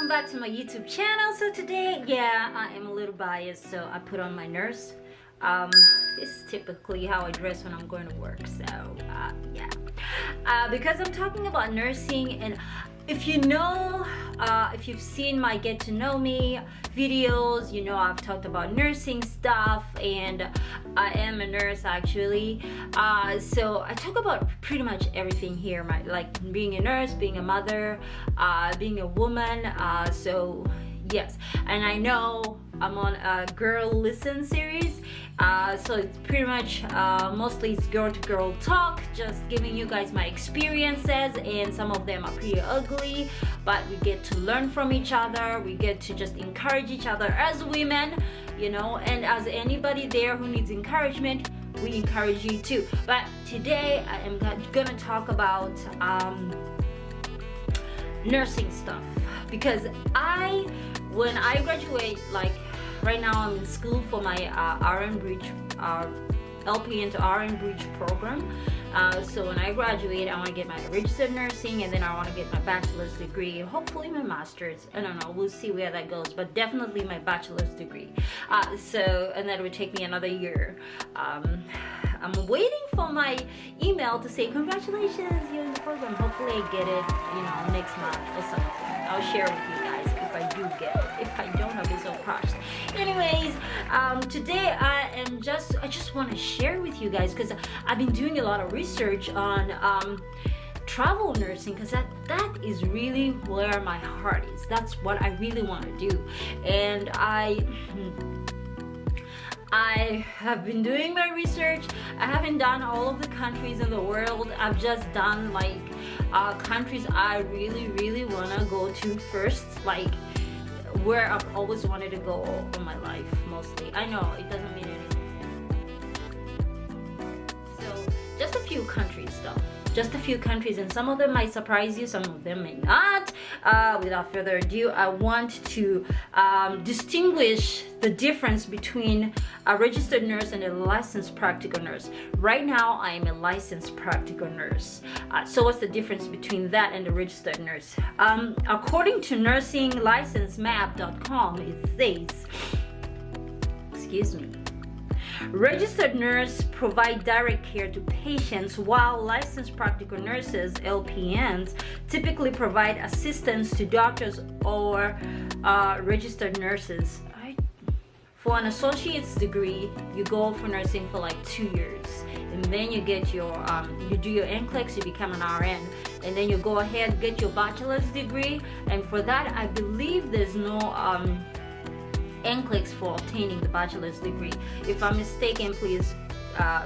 welcome back to my YouTube channel. So today, I am a little biased, so I put on my nurse. This is typically how I dress when I'm going to work. So because I'm talking about nursing, and if you know, if you've seen my get to know me videos, you know I've talked about nursing stuff, and I am a nurse actually. So I talk about pretty much everything here, like being a nurse, being a mother, being a woman. So yes, and I know I'm on a girl listen series, so it's pretty much mostly it's girl to girl talk, just giving you guys my experiences, and some of them are pretty ugly, but we get to learn from each other, we get to just encourage each other as women, you know, and as anybody there who needs encouragement, we encourage you too. But today I am gonna talk about nursing stuff, because when I graduate, like right now I'm in school for my RN Bridge, LPN to RN Bridge program. So when I graduate, I want to get my registered nursing, and then I want to get my bachelor's degree, and hopefully my master's. I don't know, we'll see where that goes, but definitely my bachelor's degree. And that would take me another year. I'm waiting for my email to say congratulations, you're in the program. Hopefully I get it, you know, next month or something. I'll share with you guys if I do get it. If I don't, I'll be so crushed. Anyways, today I just want to share with you guys, because I've been doing a lot of research on travel nursing, because that is really where my heart is. That's what I really want to do. And I have been doing my research. I haven't done all of the countries in the world. I've just done like countries I really want to go to first, like where I've always wanted to go all my life, mostly. I know it doesn't mean anything. So just a few countries though. Just a few countries, and some of them might surprise you, some of them may not. Without further ado, I want to distinguish the difference between a registered nurse and a licensed practical nurse. Right now, I am a licensed practical nurse. So what's the difference between that and a registered nurse? According to nursinglicensmap.com, it says, excuse me, registered nurses provide direct care to patients, while licensed practical nurses, LPNs, typically provide assistance to doctors or registered nurses. For an associate's degree, you go for nursing for like 2 years, and then you get your you do your NCLEX, you become an RN, and then you go ahead get your bachelor's degree. And for that, I believe there's no NCLEX for obtaining the bachelor's degree. If I'm mistaken, please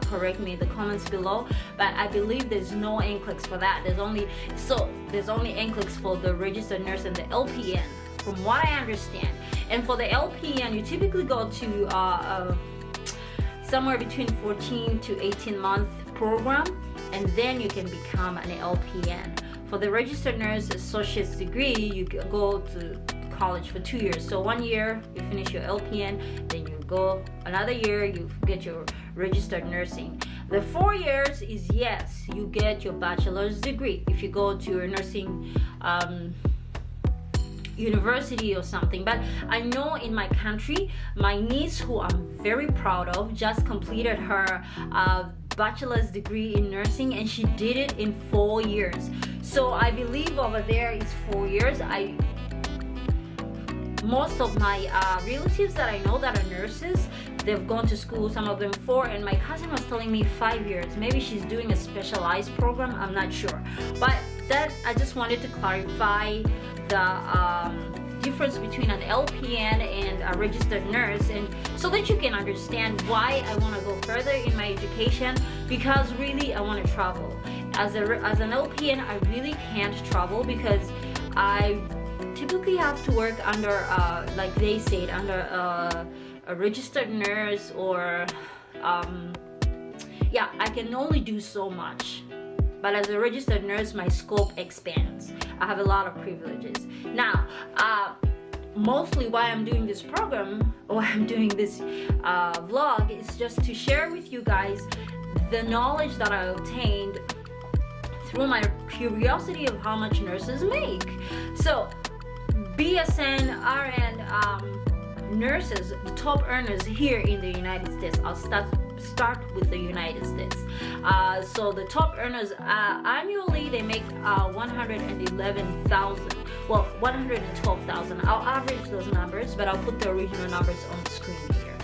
correct me in the comments below, but I believe there's no NCLEX for that. There's only NCLEX for the registered nurse and the LPN, from what I understand. And for the LPN, you typically go to somewhere between 14 to 18 month program, and then you can become an LPN. For the registered nurse associate's degree, you go to college for 2 years. So 1 year you finish your LPN, then you go another year, you get your registered nursing. The 4 years is, yes, you get your bachelor's degree if you go to a nursing university or something. But I know in my country, my niece, who I'm very proud of, just completed her bachelor's degree in nursing, and she did it in 4 years. So I believe over there is 4 years. Most of my relatives that I know that are nurses, they've gone to school, some of them 4, and my cousin was telling me 5 years. Maybe she's doing a specialized program, I'm not sure. But that, I just wanted to clarify the difference between an LPN and a registered nurse, and so that you can understand why I want to go further in my education, because really I want to travel. As an LPN, I really can't travel because I typically have to work under, like they said, under a registered nurse, or I can only do so much. But as a registered nurse, my scope expands. I have a lot of privileges. Now, mostly why I'm doing this program, or I'm doing this vlog, is just to share with you guys the knowledge that I obtained through my curiosity of how much nurses make. So BSN, RN nurses, the top earners here in the United States. I'll start with the United States. So the top earners annually they make 111,000. Well, 112,000. I'll average those numbers, but I'll put the original numbers on the screen here.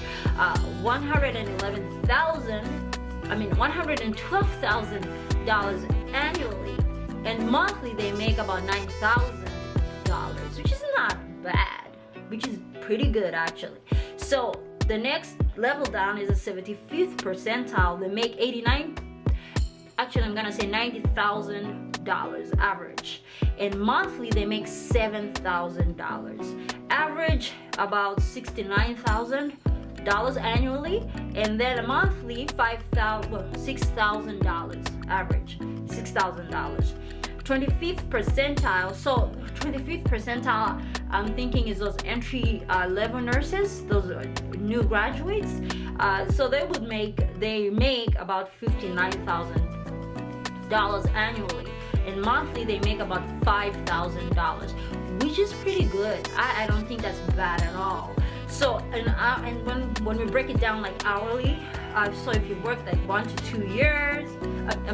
112,000 annually, and monthly they make about $9,000, which is not bad, which is pretty good actually. So the next level down is a 75th percentile. They make $90,000 average, and monthly they make $7,000. Average about $69,000 annually, and then a monthly $6,000 average, $6,000. 25th percentile. So 25th percentile, I'm thinking is those entry level nurses, those new graduates. So they make about $59,000 annually, and monthly they make about $5,000, which is pretty good. I don't think that's bad at all. So and when we break it down like hourly, so if you work like 1 to 2 years,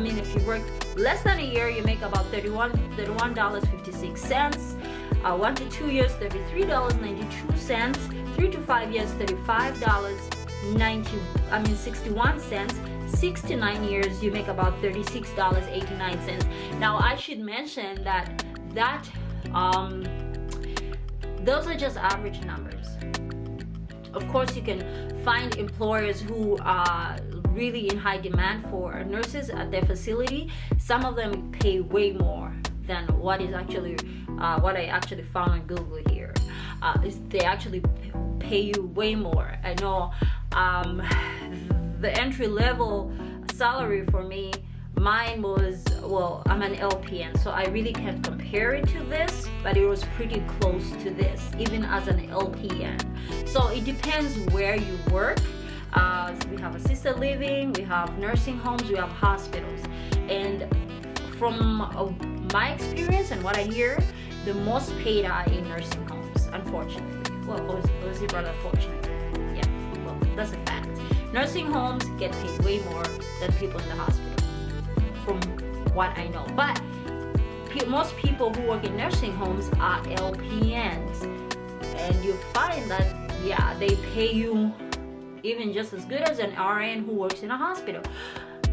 if you work less than a year, you make about $31.56. 1 to 2 years, $33.92. 3 to 5 years, $65.61. 6 to 9 years, you make about $36.89. Now I should mention that those are just average numbers. Of course, you can find employers who are really in high demand for nurses at their facility. Some of them pay way more than what I actually found on Google here. They actually pay you way more. I know the entry level salary for me, mine was, well, I'm an LPN, so I really can't compare it to this, but it was pretty close to this, even as an LPN. So it depends where you work. We have assisted living, we have nursing homes, we have hospitals. And from my experience and what I hear, the most paid are in nursing homes, unfortunately. Well, or is it rather fortunate? Yeah, well, that's a fact. Nursing homes get paid way more than people in the hospital, from what I know. But most people who work in nursing homes are LPNs, and you find that, yeah, they pay you even just as good as an RN who works in a hospital.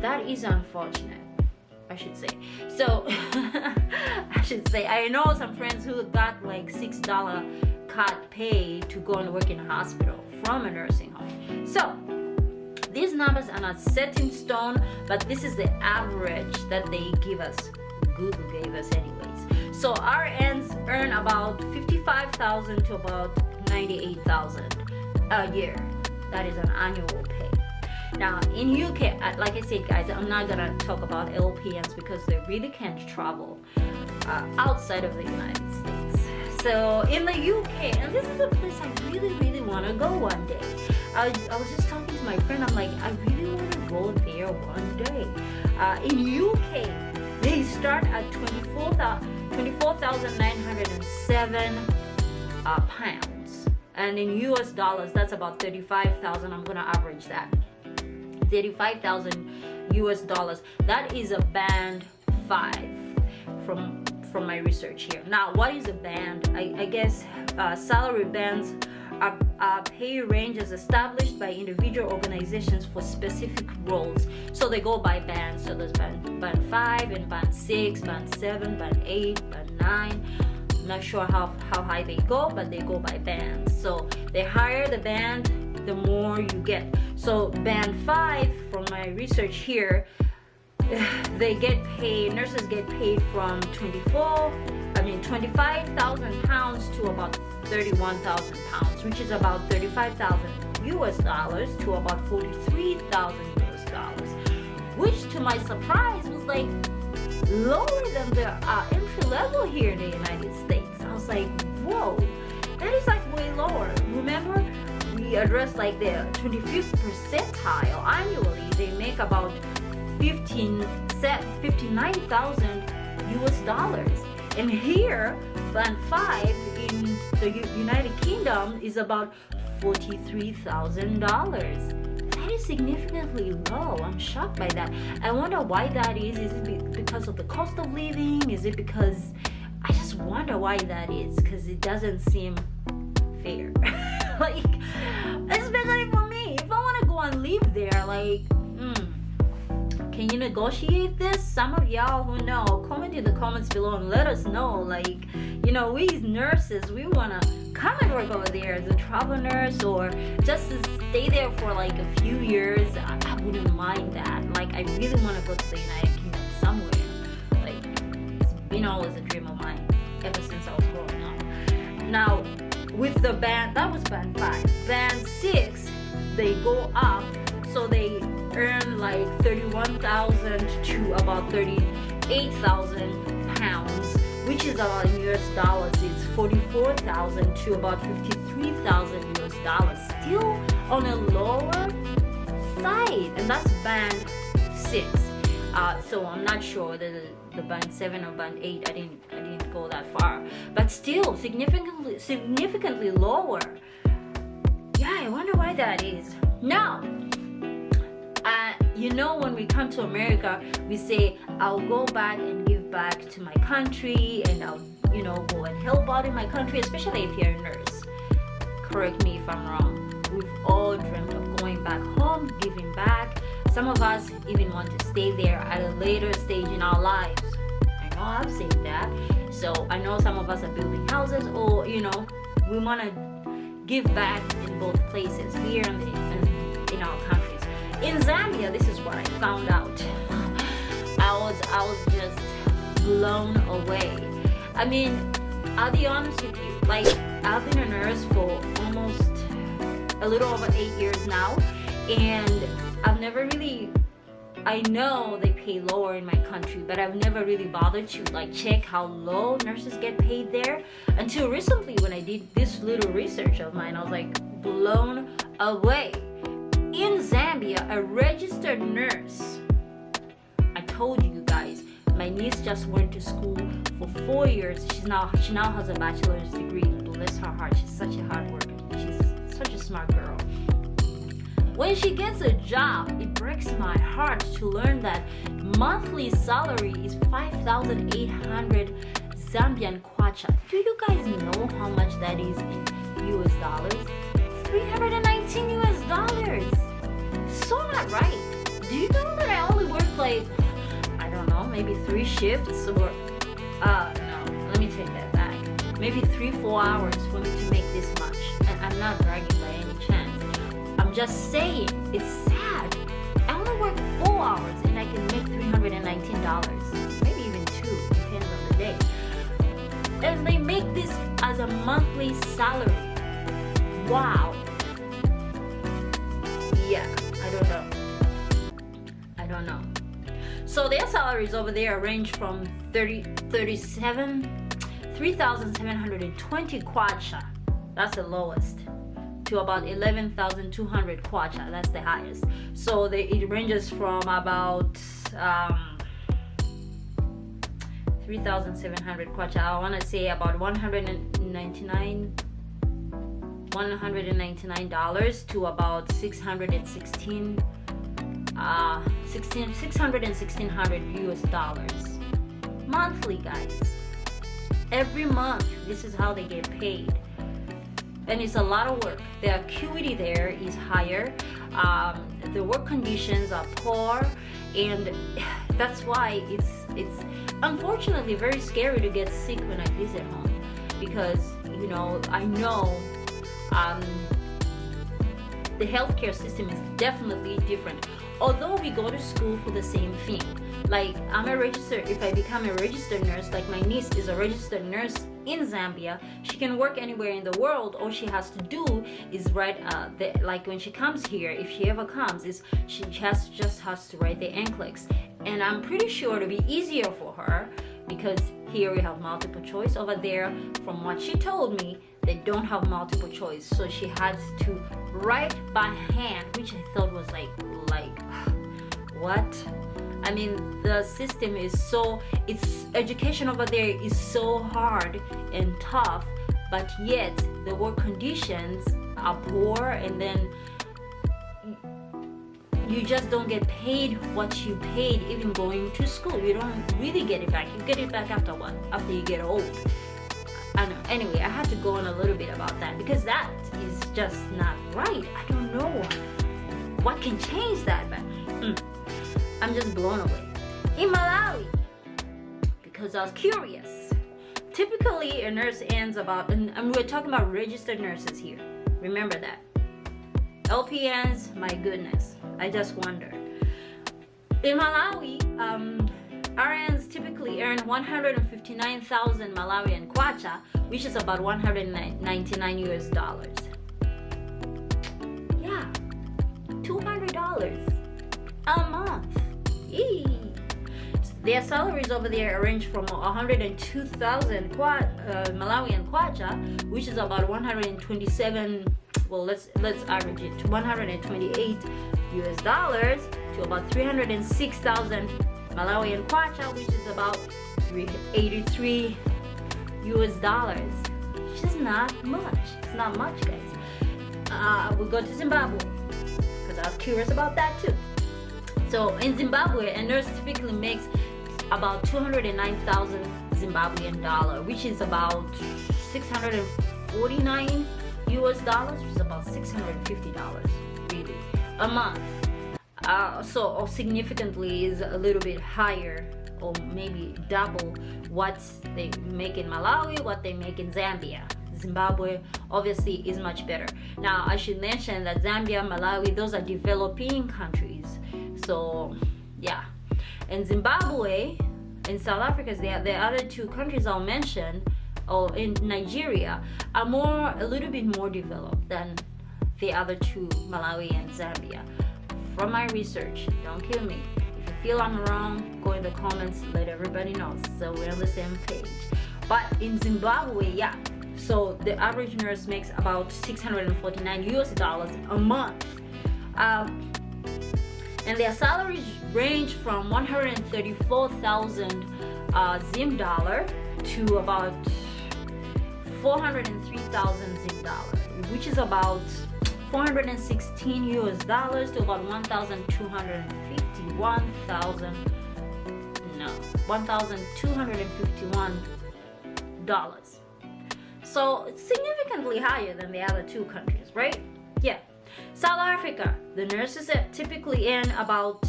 That is unfortunate, I should say. So I know some friends who got like $6 cut pay to go and work in a hospital from a nursing home. So these numbers are not set in stone, but this is the average that they give us. Google gave us anyways. So RNs earn about $55,000 to about $98,000 a year. That is an annual pay. Now in UK, like I said guys, I'm not gonna talk about LPNs because they really can't travel outside of the United States. So in the UK, and this is a place I really want to go one day. I was just talking to my friend, I'm like, I really want to go there one day. In UK, they start at 24,907 pounds. And in US dollars, that's about 35,000. I'm gonna average that. 35,000 US dollars. That is a band 5 from my research here. Now, what is a band? I guess salary bands are pay ranges established by individual organizations for specific roles. So they go by bands. So there's band 5 and band 6, band 7, band 8, band 9. Not sure how high they go, but they go by bands. So the higher the band, the more you get. So band 5, from my research here, nurses get paid from 25,000 pounds to about 31,000 pounds, which is about 35,000 US dollars to about 43,000 US dollars, which to my surprise was like lower than the entry level here in the United States. I was like, whoa, that is like way lower. Remember, we addressed like the 25th percentile annually. They make about 59,000 US dollars. And here band 5 in the United Kingdom is about $43,000. That is significantly low. I'm shocked by that. I wonder why that is. Is it because of the cost of living? Is it because, I just wonder why that is, because it doesn't seem fair. Like, especially for me, if I want to go and live there, like, can you negotiate this? Some of y'all who know, comment in the comments below and let us know. Like, you know, we as nurses, we want to come and work over there as a travel nurse, or just to stay there for like a few years. I wouldn't mind that. Like, I really want to go to the United Kingdom somewhere. Like, it's been always a dream of mine ever since I was growing up. Now, with the band, that was band 5. Band 6, they go up, so they earn like 31,000 to about 38,000 pounds, which is about in US dollars, it's 44,000 to about 53,000 US dollars. Still on a lower side, and that's band 6. So I'm not sure the band 7 or band 8. I didn't go that far, but still significantly lower. Yeah, I wonder why that is. Now, you know, when we come to America, we say, I'll go back and give back to my country, and I'll, you know, go and help out in my country, especially if you're a nurse. Correct me if I'm wrong. We've all dreamt of going back home, giving back. Some of us even want to stay there at a later stage in our lives. I know I've said that. So I know some of us are building houses, or, you know, we want to give back in both places, here and in our countries. In Zambia, this is what I found out. I was just blown away. I mean, I'll be honest with you. Like, I've been a nurse for almost a little over 8 years now, and I've never really, I know they pay lower in my country, but I've never really bothered to like check how low nurses get paid there until recently, when I did this little research of mine. I was like blown away. In Zambia, a registered nurse, I told you guys, my niece just went to school for 4 years. She now has a bachelor's degree. Bless her heart, she's such a hard worker. She's such a smart girl. When she gets a job, it breaks my heart to learn that monthly salary is 5,800 Zambian kwacha. Do you guys know how much that is in US dollars? 319 US dollars. So not right. Do you know that I only work like, I don't know, maybe 3 shifts, or no, let me take that back. Maybe 3-4 hours for me to make this much. And I'm not bragging by any chance. I'm just saying, it's sad. I only work 4 hours and I can make $319. Maybe even 2, depends on the day. And they make this as a monthly salary. Wow. Yeah, I don't know. So their salaries over there range from 3,720 kwacha, that's the lowest, to about 11,200 kwacha, that's the highest. So it ranges from about 3,700 kwacha, I want to say about $199 to about 1600 US dollars monthly, guys. Every month, this is how they get paid, and it's a lot of work. The acuity there is higher. The work conditions are poor, and that's why it's unfortunately very scary to get sick when I visit home, because, you know, I know the healthcare system is definitely different. Although we go to school for the same thing. Like, if I become a registered nurse, like my niece is a registered nurse in Zambia, she can work anywhere in the world. All she has to do is write, like when she comes here, if she ever comes, she just has to write the NCLEX. And I'm pretty sure it'll be easier for her, because here we have multiple choice. Over there, from what she told me, they don't have multiple choice, so she has to write by hand, which I thought was like what? I mean, the system is so, it's education over there is so hard and tough, but yet the work conditions are poor, and then you just don't get paid what you paid even going to school. You don't really get it back. You get it back after what? After you get old. I know. Anyway, I had to go on a little bit about that because that is just not right. I don't know what can change that, but I'm just blown away. In Malawi, because I was curious, typically a nurse earns about, and we're talking about registered nurses here. Remember that. LPNs, my goodness, I just wonder. In Malawi, RNs typically earn 159,000 Malawian kwacha, which is about 199 US dollars. Yeah, $200 a month. Eee. Their salaries over there range from 102,000 Malawian kwacha, which is about 127. Well, let's average it to 128 US dollars, to about 306,000 Malawian kwacha, which is about 383 US dollars. Which is not much. It's not much, guys. We'll go to Zimbabwe because I was curious about that too. So in Zimbabwe, a nurse typically makes about 209,000 Zimbabwean dollar, which is about 649 US dollars, which is about $650 really a month. So significantly is a little bit higher, or maybe double what they make in Malawi, what they make in Zambia. Zimbabwe obviously is much better. Now I should mention that Zambia, Malawi, those are developing countries. So yeah, and Zimbabwe and South Africa, the other two countries I'll mention, or in Nigeria, are a little bit more developed than the other two, Malawi and Zambia. From my research, don't kill me. If you feel I'm wrong, go in the comments, let everybody know so we're on the same page. But in Zimbabwe, yeah, so the average nurse makes about 649 US dollars a month. And their salaries range from 134,000 Zim dollar to about 403,000 Zim dollar, which is about 416 US dollars to about 1,251 dollars. So it's significantly higher than the other two countries, right? Yeah. South Africa, the nurses typically earn about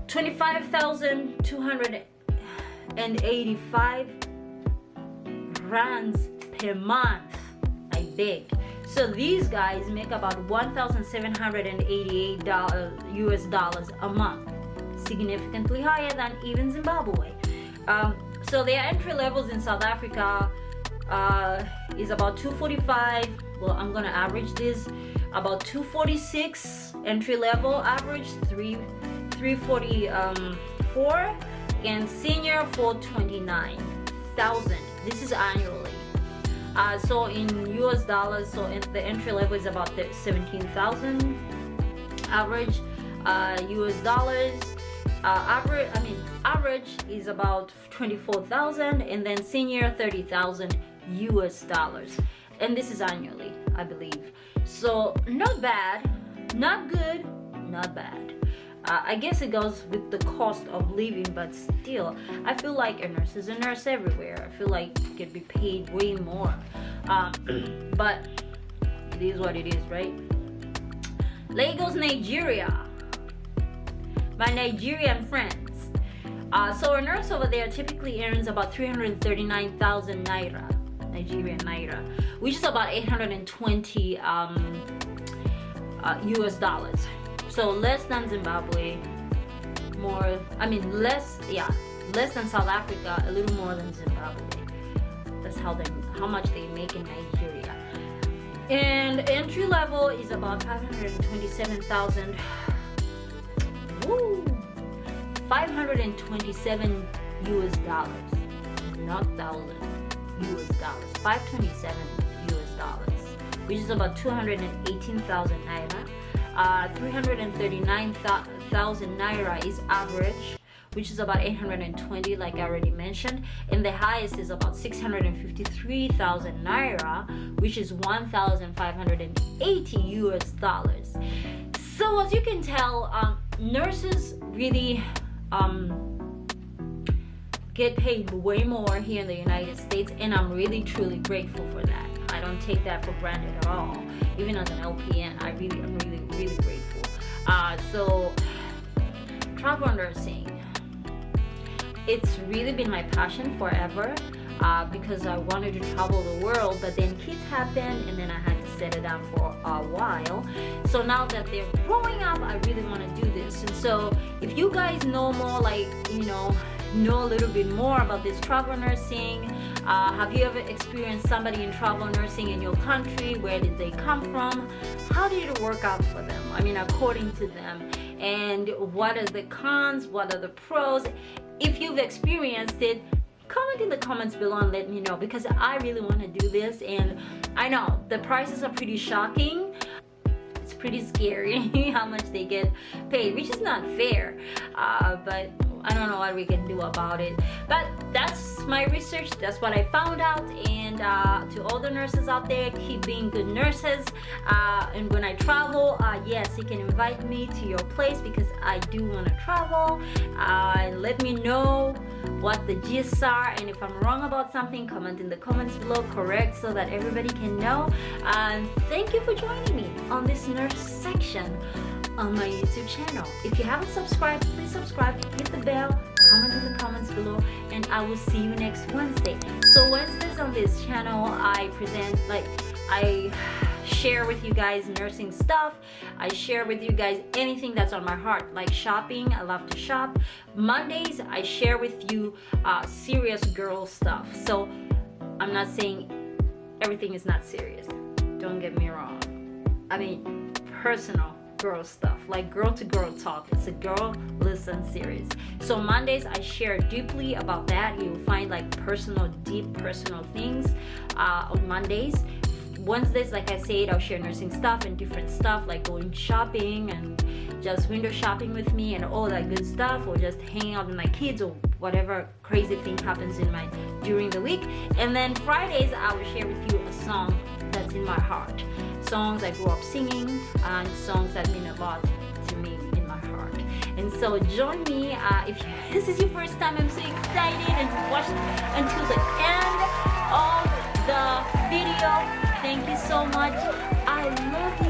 25,285 rands per month. I beg. So these guys make about $1,788 US dollars a month, significantly higher than even Zimbabwe. So their entry levels in South Africa is about 245. Well, I'm gonna average this about 246 entry level average, 344, and senior 429,000. This is annually. So in US dollars, so the entry level is about 17,000 average US dollars. Average is about 24,000, and then senior 30,000 US dollars. And this is annually, I believe. So not bad, not good, not bad. I guess it goes with the cost of living, but still, I feel like a nurse is a nurse everywhere. I feel like you could be paid way more. But it is what it is, right? Lagos, Nigeria. My Nigerian friends. So a nurse over there typically earns about 339,000 naira, Nigerian naira, which is about 820 US dollars. So less than Zimbabwe, less than South Africa, a little more than Zimbabwe. That's how much they make in Nigeria. And entry level is about 527,000. Woo! 527 US dollars, not thousand US dollars. 527 US dollars, which is about 218,000 naira. 339,000 naira is average which is about 820, like I already mentioned, and the highest is about 653,000 naira, which is 1,580 US dollars. So as you can tell, nurses really get paid way more here in the United States, and I'm really truly grateful for that. I don't take that for granted at all. Even as an LPN, I'm really grateful. So travel nursing, it's really been my passion forever, because I wanted to travel the world, but then kids happened and then I had to set it down for a while. So now that they're growing up, I really want to do this. And so if you guys know more, like, know a little bit more about this travel nursing, have you ever experienced somebody in travel nursing in your country? Where did they come from? How did it work out for them? I mean, according to them. And what are the cons? What are the pros? If you've experienced it, comment in the comments below and let me know, because I really want to do this. And I know the prices are pretty shocking. It's pretty scary how much they get paid, which is not fair, but I don't know what we can do about it. But that's my research, that's what I found out. And to all the nurses out there, keep being good nurses. And when I travel, yes, you can invite me to your place, because I do want to travel. Let me know what the gists are, and if I'm wrong about something, comment in the comments below, correct, so that everybody can know. And thank you for joining me on this nurse section on my YouTube channel. If you haven't subscribed, please subscribe, hit the bell, comment in the comments below, and I will see you next Wednesday. So Wednesdays on this channel, I present, I share with you guys nursing stuff. I share with you guys anything that's on my heart, like shopping. I love to shop. Mondays, I share with you serious girl stuff. So I'm not saying everything is not serious, don't get me wrong. I mean, personal girl stuff, like girl to girl talk. It's a girl listen series. So Mondays, I share deeply about that. You'll find like deep personal things on Mondays. Wednesdays, like I said, I'll share nursing stuff and different stuff, like going shopping and just window shopping with me and all that good stuff, or just hanging out with my kids, or whatever crazy thing happens during the week. And then Fridays, I will share with you a song that's in my heart, songs I grew up singing, and songs that mean a lot to me in my heart. And so join me. If this is your first time, I'm so excited, and you've watched until the end of the video. Thank you so much. I love you.